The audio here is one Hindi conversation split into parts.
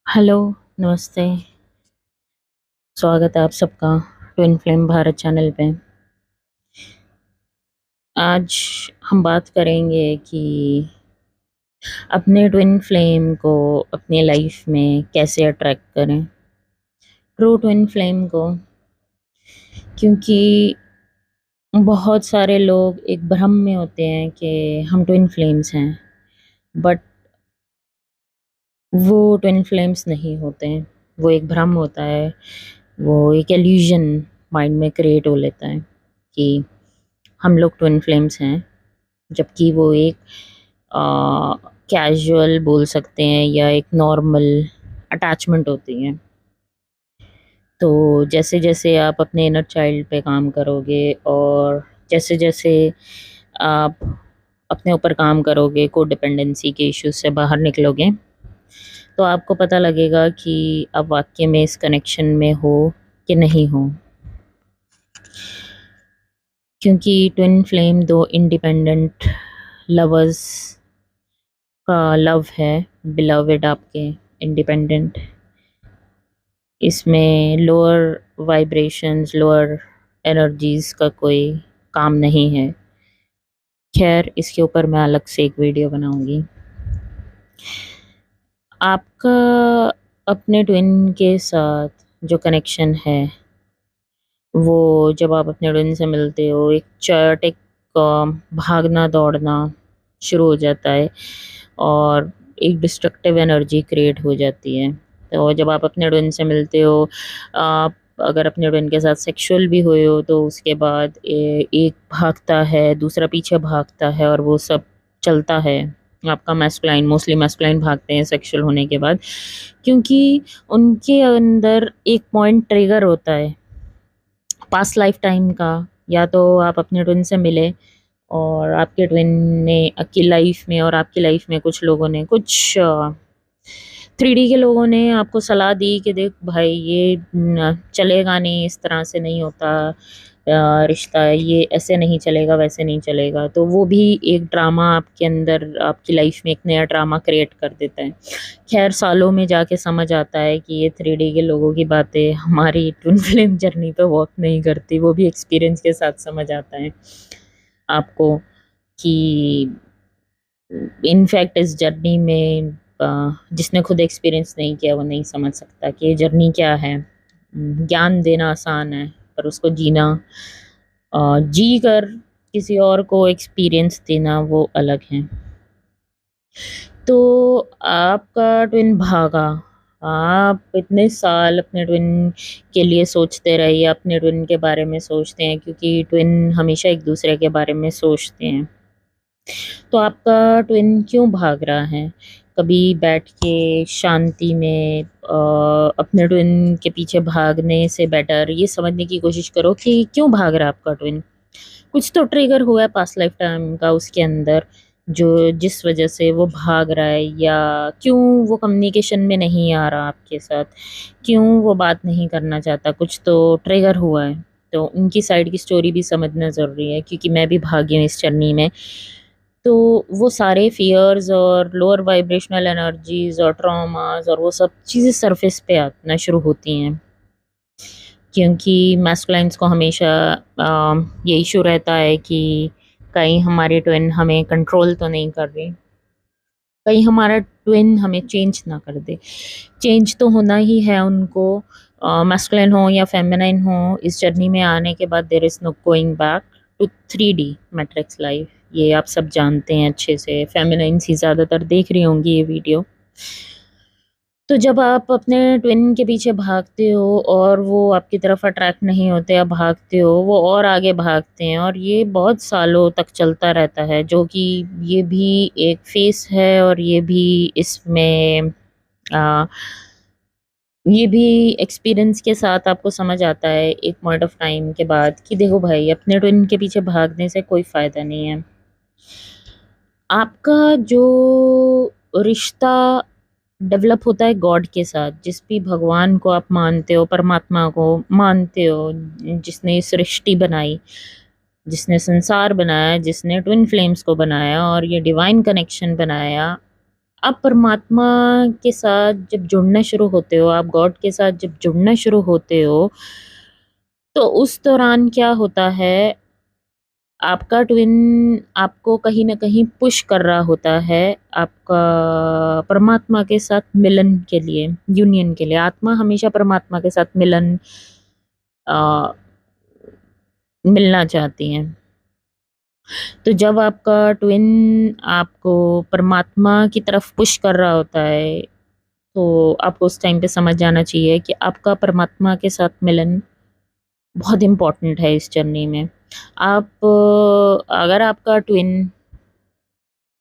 हेलो, नमस्ते। स्वागत है आप सबका ट्विन फ्लेम भारत चैनल पे। आज हम बात करेंगे कि अपने ट्विन फ्लेम को अपनी लाइफ में कैसे अट्रैक्ट करें, ट्रू ट्विन फ्लेम को। क्योंकि बहुत सारे लोग एक भ्रम में होते हैं कि हम ट्विन फ्लेम्स हैं, बट वो ट्विन फ्लेम्स नहीं होते हैं। वो एक भ्रम होता है, वो एक इल्यूजन माइंड में क्रिएट हो लेता है कि हम लोग ट्विन फ्लेम्स हैं, जबकि वो एक कैजुअल बोल सकते हैं या एक नॉर्मल अटैचमेंट होती है। तो जैसे जैसे आप अपने इनर चाइल्ड पे काम करोगे और जैसे जैसे आप अपने ऊपर काम करोगे, को डिपेंडेंसी के इश्यूज से बाहर निकलोगे, तो आपको पता लगेगा कि आप वाकई में इस कनेक्शन में हो कि नहीं हो। क्योंकि ट्विन फ्लेम दो इंडिपेंडेंट लवर्स का लव है, बिलवेड आपके इंडिपेंडेंट। इसमें लोअर वाइब्रेशंस, लोअर एनर्जीज का कोई काम नहीं है। खैर, इसके ऊपर मैं अलग से एक वीडियो बनाऊंगी। आपका अपने ट्विन के साथ जो कनेक्शन है, वो जब आप अपने ट्विन से मिलते हो, एक चार्टिक भागना दौड़ना शुरू हो जाता है और एक डिस्ट्रक्टिव एनर्जी क्रिएट हो जाती है। तो जब आप अपने ट्विन से मिलते हो, आप अगर अपने ट्विन के साथ सेक्सुअल भी हुए हो, तो उसके बाद एक भागता है, दूसरा पीछे भागता है और वो सब चलता है। आपका मैस्कुलाइन, मोस्टली मैस्कुलाइन भागते हैं सेक्सुअल होने के बाद, क्योंकि उनके अंदर एक पॉइंट ट्रिगर होता है पास्ट लाइफ टाइम का। या तो आप अपने ट्विन से मिले और आपके ट्विन ने आपकी लाइफ में और आपकी लाइफ में कुछ लोगों ने, कुछ 3D के लोगों ने आपको सलाह दी कि देख भाई, ये चलेगा नहीं, इस तरह से नहीं होता रिश्ता, ये ऐसे नहीं चलेगा, वैसे नहीं चलेगा। तो वो भी एक ड्रामा आपके अंदर, आपकी लाइफ में एक नया ड्रामा क्रिएट कर देता है। खैर, सालों में जाके समझ आता है कि ये 3D के लोगों की बातें हमारी ट्विन फ्लेम जर्नी पे वर्क नहीं करती। वो भी एक्सपीरियंस के साथ समझ आता है आपको कि इनफैक्ट इस जर्नी में जिसने खुद एक्सपीरियंस नहीं किया वो नहीं समझ सकता कि ये जर्नी क्या है। ज्ञान देना आसान है, पर उसको जीना, जी कर किसी और को एक्सपीरियंस देना, वो अलग है। तो आपका ट्विन भागा, आप इतने साल अपने ट्विन के लिए सोचते रहे या अपने ट्विन के बारे में सोचते हैं, क्योंकि ट्विन हमेशा एक दूसरे के बारे में सोचते हैं। तो आपका ट्विन क्यों भाग रहा है? कभी बैठ के शांति में अपने ट्विन के पीछे भागने से बेटर ये समझने की कोशिश करो कि क्यों भाग रहा है आपका ट्विन। कुछ तो ट्रिगर हुआ है पास्ट लाइफ टाइम का उसके अंदर, जो जिस वजह से वो भाग रहा है। या क्यों वो कम्युनिकेशन में नहीं आ रहा आपके साथ, क्यों वो बात नहीं करना चाहता, कुछ तो ट्रिगर हुआ है। तो उनकी साइड की स्टोरी भी समझना ज़रूरी है, क्योंकि मैं भी भागी हूँ इस जर्नी में। तो वो सारे फियर्स और लोअर वाइब्रेशनल एनर्जीज और ट्रॉमास और वो सब चीज़ें सरफेस पे आना शुरू होती हैं, क्योंकि मैस्कुलाइन्स को हमेशा ये इशू रहता है कि कहीं हमारे ट्विन हमें कंट्रोल तो नहीं कर रही, कहीं हमारा ट्विन हमें चेंज ना कर दे। चेंज तो होना ही है उनको, मैस्कुलिन हो या फेमिनाइन हो। इस जर्नी में आने के बाद there is no going back to 3D matrix life. ये आप सब जानते हैं अच्छे से, फेमिनाइन्स ही ज़्यादातर देख रही होंगी ये वीडियो। तो जब आप अपने ट्विन के पीछे भागते हो और वो आपकी तरफ अट्रैक्ट नहीं होते, आप भागते हो, वो और आगे भागते हैं और ये बहुत सालों तक चलता रहता है, जो कि ये भी एक फेस है। और ये भी इसमें आ, ये भी एक्सपीरियंस के साथ आपको समझ आता है एक पॉइंट ऑफ टाइम के बाद कि देखो भाई, अपने ट्विन के पीछे भागने से कोई फ़ायदा नहीं है। आपका जो रिश्ता डेवलप होता है गॉड के साथ, जिस भी भगवान को आप मानते हो, परमात्मा को मानते हो, जिसने इस सृष्टि बनाई, जिसने संसार बनाया, जिसने ट्विन फ्लेम्स को बनाया और ये डिवाइन कनेक्शन बनाया, आप परमात्मा के साथ जब जुड़ना शुरू होते हो, आप गॉड के साथ जब जुड़ना शुरू होते हो, तो उस दौरान क्या होता है, आपका ट्विन आपको कहीं न कहीं पुश कर रहा होता है, आपका परमात्मा के साथ मिलन के लिए, यूनियन के लिए। आत्मा हमेशा परमात्मा के साथ अ, मिलना चाहती हैं। तो जब आपका ट्विन आपको परमात्मा की तरफ पुश कर रहा होता है, तो आपको उस टाइम पे समझ जाना चाहिए कि आपका परमात्मा के साथ मिलन बहुत इम्पोर्टेंट है इस जर्नी में। अगर आपका ट्विन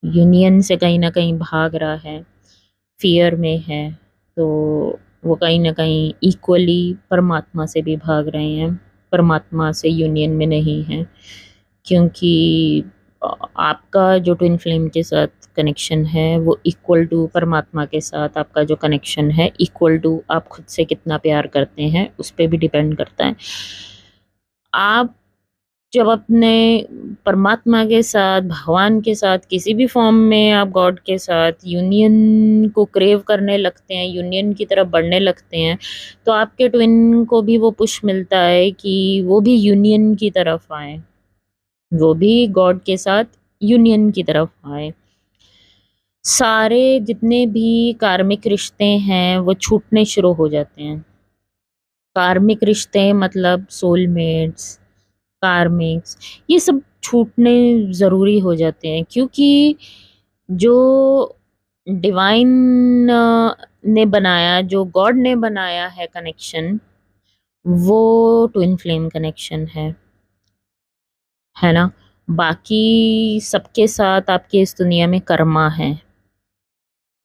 यूनियन से कहीं न कहीं भाग रहा है, फ़ियर में है, तो वो कहीं न कहीं इक्वली परमात्मा से भी भाग रहे हैं, परमात्मा से यूनियन में नहीं हैं। क्योंकि आपका जो ट्विन फ्लेम के साथ कनेक्शन है, वो इक्वल टू परमात्मा के साथ आपका जो कनेक्शन है, इक्वल टू आप खुद से कितना प्यार करते हैं, उस पे भी डिपेंड करता है। आप जब अपने परमात्मा के साथ, भगवान के साथ, किसी भी फ़ॉर्म में आप गॉड के साथ यूनियन को क्रेव करने लगते हैं, यूनियन की तरफ बढ़ने लगते हैं, तो आपके ट्विन को भी वो पुश मिलता है कि वो भी यूनियन की तरफ आएँ। वो भी गॉड के साथ यूनियन की तरफ आए। सारे जितने भी कार्मिक रिश्ते हैं, वो छूटने शुरू हो जाते हैं। कार्मिक रिश्ते मतलब सोलमेट्स, कार्मिक्स, ये सब छूटने ज़रूरी हो जाते हैं, क्योंकि जो डिवाइन ने बनाया, जो गॉड ने बनाया है कनेक्शन, वो ट्विन फ्लेम कनेक्शन है ना? बाकी सबके साथ आपके इस दुनिया में कर्मा है,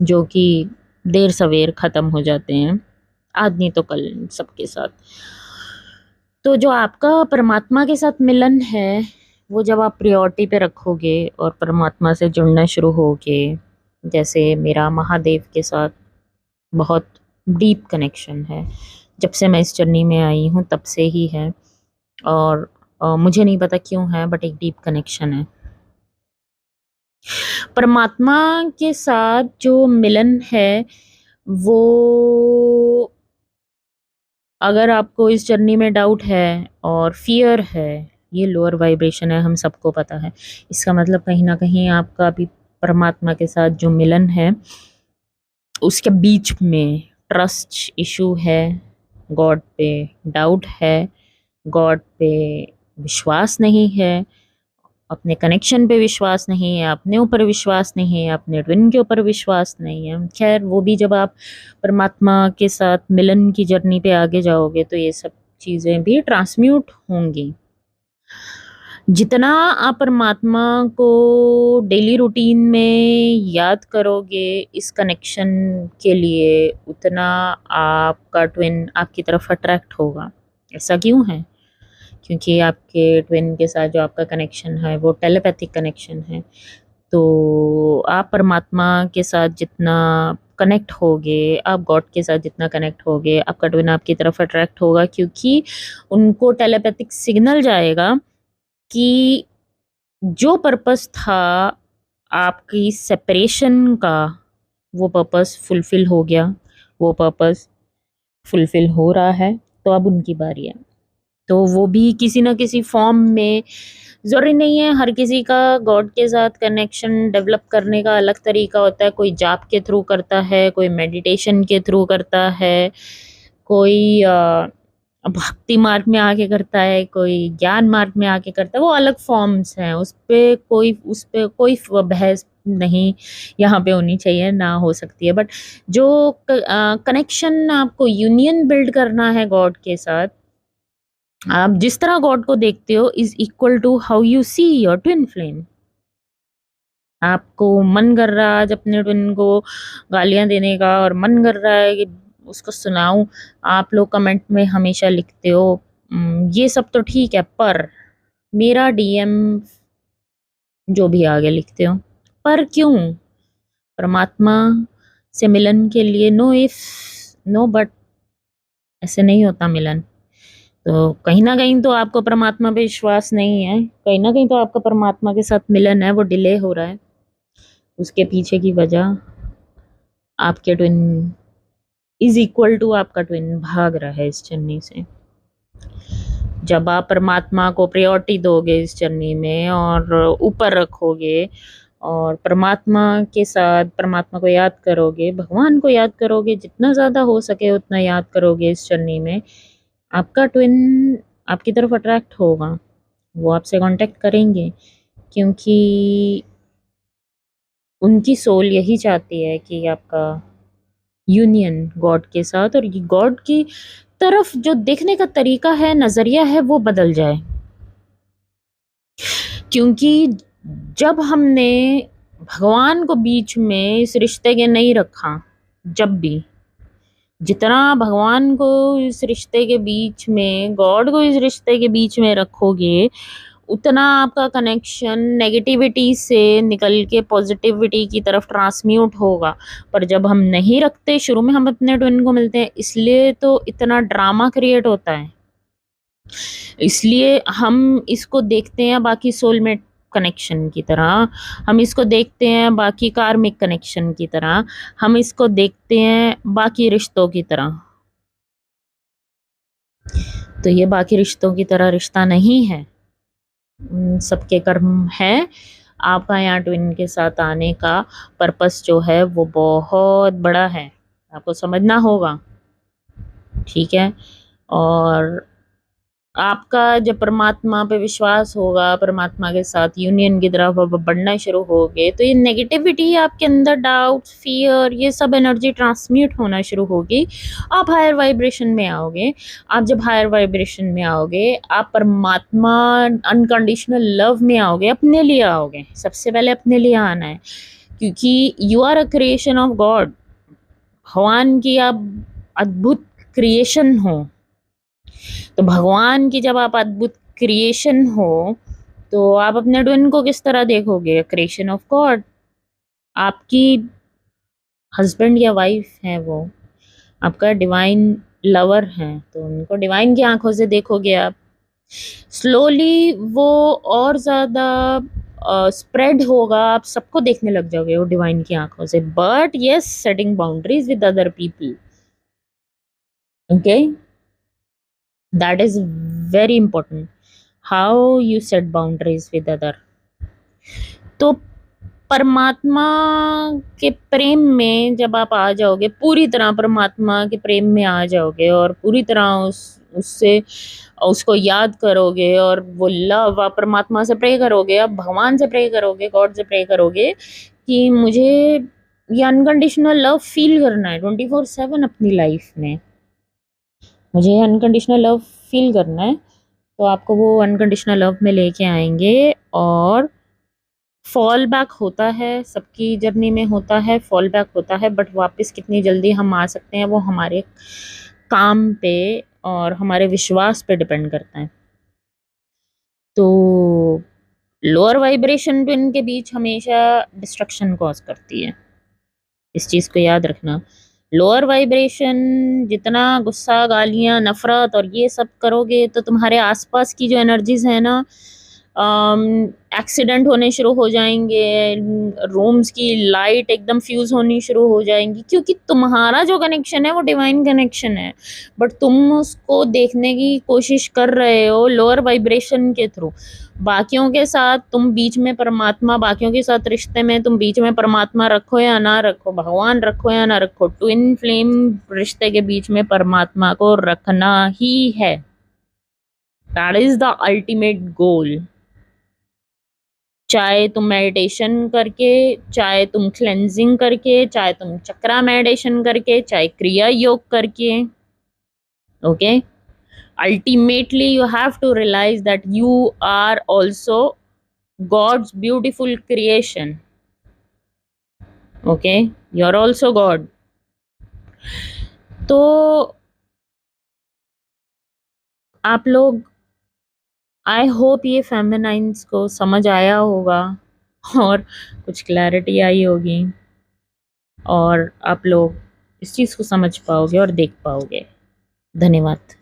जो कि देर-सवेर ख़त्म हो जाते हैं, आज नहीं तो कल सबके साथ। तो जो आपका परमात्मा के साथ मिलन है, वो जब आप प्रायोरिटी पे रखोगे और परमात्मा से जुड़ना शुरू होगे, जैसे मेरा महादेव के साथ बहुत डीप कनेक्शन है। जब से मैं इस जर्नी में आई हूँ तब से ही है, और मुझे नहीं पता क्यों है, बट एक डीप कनेक्शन है। परमात्मा के साथ जो मिलन है, वो अगर आपको इस जर्नी में डाउट है और फ़ियर है, ये लोअर वाइब्रेशन है, हम सबको पता है। इसका मतलब कहीं न कहीं आपका अभी परमात्मा के साथ जो मिलन है, उसके बीच में ट्रस्ट इश्यू है, गॉड पे डाउट है, गॉड पे विश्वास नहीं है, अपने कनेक्शन पे विश्वास नहीं है, अपने ऊपर विश्वास नहीं है, अपने ट्विन के ऊपर विश्वास नहीं है। खैर, वो भी जब आप परमात्मा के साथ मिलन की जर्नी पे आगे जाओगे, तो ये सब चीज़ें भी ट्रांसम्यूट होंगी। जितना आप परमात्मा को डेली रूटीन में याद करोगे इस कनेक्शन के लिए, उतना आपका ट्विन आपकी तरफ अट्रैक्ट होगा। ऐसा क्यों है? क्योंकि आपके ट्विन के साथ जो आपका कनेक्शन है, वो टेलीपैथिक कनेक्शन है। तो आप परमात्मा के साथ जितना कनेक्ट होगे, आप गॉड के साथ जितना कनेक्ट होगे, आपका ट्विन आपकी तरफ अट्रैक्ट होगा, क्योंकि उनको टेलीपैथिक सिग्नल जाएगा कि जो पर्पस था आपकी सेपरेशन का, वो पर्पस फुलफ़िल हो गया, वो पर्पस फुलफ़िल हो रहा है, तो अब उनकी बारी है। तो वो भी किसी न किसी फ़ॉर्म में, ज़रूरी नहीं है हर किसी का गॉड के साथ कनेक्शन डेवलप करने का अलग तरीका होता है। कोई जाप के थ्रू करता है, कोई मेडिटेशन के थ्रू करता है, कोई भक्ति मार्ग में आके करता है, कोई ज्ञान मार्ग में आके करता है, वो अलग फ़ॉर्म्स हैं। उस पे कोई बहस नहीं यहाँ पे होनी चाहिए, ना हो सकती है। बट जो कनेक्शन आपको यूनियन बिल्ड करना है गॉड के साथ, आप जिस तरह गॉड को देखते हो is equal to how you see your twin flame. आपको मन कर रहा है आज अपने ट्विन को गालियाँ देने का, और मन कर रहा है कि उसको सुनाऊँ। आप लोग कमेंट में हमेशा लिखते हो ये सब तो ठीक है, पर मेरा डीएम जो भी आगे लिखते हो, पर क्यों? परमात्मा से मिलन के लिए नो इफ, नो बट, ऐसे नहीं होता मिलन। तो कहीं न कहीं तो आपको परमात्मा पे विश्वास नहीं है, कहीं न कहीं तो आपका परमात्मा के साथ मिलन है, वो डिले हो रहा है। उसके पीछे की वजह आपके ट्विन इज इक्वल टू आपका ट्विन भाग रहा है इस जर्नी से। जब आप परमात्मा को प्रायोरिटी दोगे इस जर्नी में और ऊपर रखोगे और परमात्मा के साथ परमात्मा को याद करोगे, भगवान को याद करोगे, जितना ज़्यादा हो सके उतना याद करोगे इस जर्नी में, आपका ट्विन आपकी तरफ अट्रैक्ट होगा, वो आपसे कांटेक्ट करेंगे, क्योंकि उनकी सोल यही चाहती है कि आपका यूनियन गॉड के साथ और गॉड की तरफ जो देखने का तरीका है, नज़रिया है, वो बदल जाए। क्योंकि जब हमने भगवान को बीच में इस रिश्ते के नहीं रखा, जब भी जितना भगवान को इस रिश्ते के बीच में, गॉड को इस रिश्ते के बीच में रखोगे, उतना आपका कनेक्शन नेगेटिविटी से निकल के पॉजिटिविटी की तरफ ट्रांसम्यूट होगा। पर जब हम नहीं रखते, शुरू में हम अपने ट्विन को मिलते हैं, इसलिए तो इतना ड्रामा क्रिएट होता है, इसलिए हम इसको देखते हैं बाकी सोलमेट कनेक्शन की तरह, हम इसको देखते हैं बाकी कार्मिक कनेक्शन की तरह, हम इसको देखते हैं बाकी रिश्तों की तरह। तो ये बाकी रिश्तों की तरह रिश्ता नहीं है, सबके कर्म है। आपका यहाँ ट्विन के साथ आने का पर्पस जो है वो बहुत बड़ा है, आपको समझना होगा, ठीक है। और आपका जब परमात्मा पे विश्वास होगा, परमात्मा के साथ यूनियन की तरफ आप बढ़ना शुरू होगे, तो ये नेगेटिविटी आपके अंदर, डाउट, फियर, ये सब एनर्जी ट्रांसम्यूट होना शुरू होगी, आप हायर वाइब्रेशन में आओगे। आप जब हायर वाइब्रेशन में आओगे, आप परमात्मा अनकंडीशनल लव में आओगे, अपने लिए आओगे, सबसे पहले अपने लिए आना है, क्योंकि you are a creation of God, भगवान की आप अद्भुत क्रिएशन हो। तो भगवान की जब आप अद्भुत क्रिएशन हो, तो आप अपने ट्विन को किस तरह देखोगे? Creation of God. आपकी हस्बैंड या वाइफ है वो, आपका डिवाइन लवर है, तो उनको डिवाइन की आंखों से देखोगे आप। स्लोली वो और ज़्यादा स्प्रेड होगा, आप सबको देखने लग जाओगे वो डिवाइन की आंखों से, but yes, setting boundaries with other people, okay, that is very important, how you set boundaries with other। तो परमात्मा के प्रेम में जब आप आ जाओगे, पूरी तरह परमात्मा के प्रेम में आ जाओगे और पूरी तरह उससे उसको याद करोगे और वो लव आप परमात्मा से प्रे करोगे, आप भगवान से प्रे करोगे, गॉड से प्रे करोगे कि मुझे ये अनकंडीशनल लव फील करना है 24/7 अपनी लाइफ में, मुझे अनकंडीशनल लव फील करना है। तो आपको वो अनकंडीशनल लव में लेके आएंगे। और फॉल बैक होता है, सबकी जर्नी में होता है, फॉल बैक होता है, बट वापस कितनी जल्दी हम आ सकते हैं वो हमारे काम पे और हमारे विश्वास पे डिपेंड करता है। तो लोअर वाइब्रेशन ट्विन के बीच हमेशा डिस्ट्रक्शन कॉज करती है, इस चीज़ को याद रखना। लोअर वाइब्रेशन जितना गुस्सा, गालियाँ, नफरत और ये सब करोगे, तो तुम्हारे आसपास की जो एनर्जीज है ना, एक्सीडेंट होने शुरू हो जाएंगे, रूम्स की लाइट एकदम फ्यूज होनी शुरू हो जाएंगी, क्योंकि तुम्हारा जो कनेक्शन है वो डिवाइन कनेक्शन है, बट तुम उसको देखने की कोशिश कर रहे हो लोअर वाइब्रेशन के थ्रू। बाकियों के साथ तुम बीच में परमात्मा, बाकियों के साथ रिश्ते में तुम बीच में परमात्मा रखो या ना रखो, भगवान रखो या ना रखो, ट्विन फ्लेम रिश्ते के बीच में परमात्मा को रखना ही है। That is the ultimate goal. चाहे तुम मेडिटेशन करके, चाहे तुम क्लेंजिंग करके, चाहे तुम चक्रा मेडिटेशन करके, चाहे क्रिया योग करके, okay, ultimately you have to realize that you are also God's beautiful creation, okay, you are also God। तो आप लोग, आई होप ये फेमिनाइन्स को समझ आया होगा और कुछ क्लैरिटी आई होगी और आप लोग इस चीज़ को समझ पाओगे और देख पाओगे। धन्यवाद।